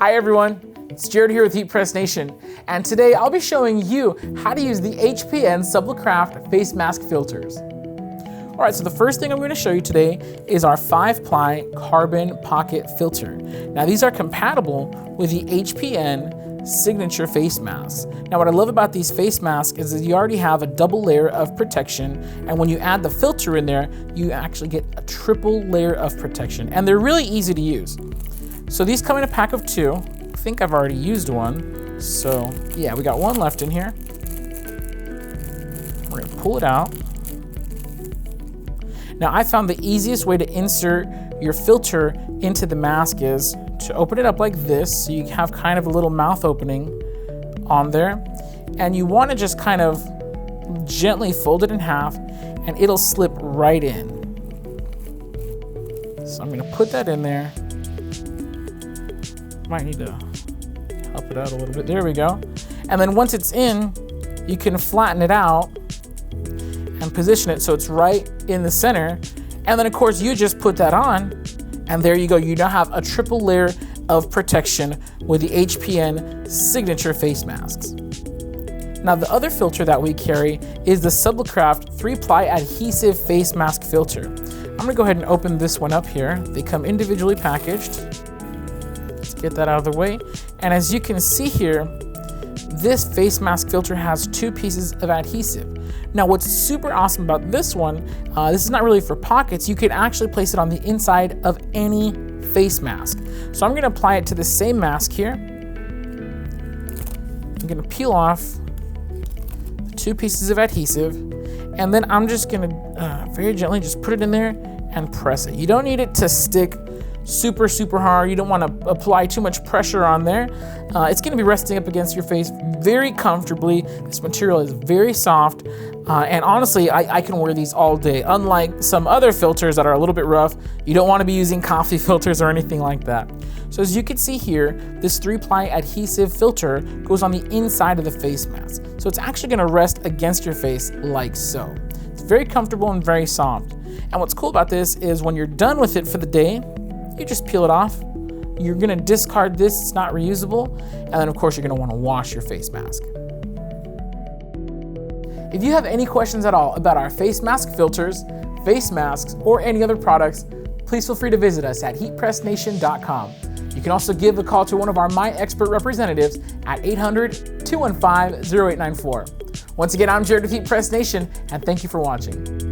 Hi everyone, it's Jared here with Heat Press Nation, and today I'll be showing you how to use the HPN SubliCraft face mask filters. Alright, so the first thing I'm going to show you today is our 5-ply carbon pocket filter. Now these are compatible with the HPN Signature face masks. Now what I love about these face masks is that you already have a double layer of protection, and when you add the filter in there, you actually get a triple layer of protection, and they're really easy to use. So these come in a pack of 2. I think I've already used one. So yeah, we got one left in here. We're gonna pull it out. Now I found the easiest way to insert your filter into the mask is to open it up like this, so you have kind of a little mouth opening on there. And you wanna just kind of gently fold it in half and it'll slip right in. So I'm gonna put that in there. Might need to help it out a little bit. There we go. And then once it's in, you can flatten it out and position it so it's right in the center. And then of course you just put that on and there you go. You now have a triple layer of protection with the HPN Signature face masks. Now the other filter that we carry is the SubliCraft 3-ply adhesive face mask filter. I'm gonna go ahead and open this one up here. They come individually packaged. Get that out of the way. And as you can see here, this face mask filter has 2 pieces of adhesive. Now what's super awesome about this one, this is not really for pockets, you can actually place it on the inside of any face mask. So I'm gonna apply it to the same mask here. I'm gonna peel off the 2 pieces of adhesive, and then I'm just gonna very gently just put it in there and press it. You don't need it to stick super hard. You don't want to apply too much pressure on there. It's going to be resting up against your face very comfortably. This material is very soft, and honestly I can wear these all day. Unlike some other filters that are a little bit rough, you don't want to be using coffee filters or anything like that. So as you can see here, this 3-ply adhesive filter goes on the inside of the face mask, so it's actually going to rest against your face like so. It's very comfortable and very soft. And what's cool about this is when you're done with it for the day, you just peel it off. You're gonna discard this, it's not reusable. And then of course you're gonna wanna wash your face mask. If you have any questions at all about our face mask filters, face masks, or any other products, please feel free to visit us at heatpressnation.com. You can also give a call to one of our My Expert representatives at 800-215-0894. Once again, I'm Jared with Heat Press Nation, and thank you for watching.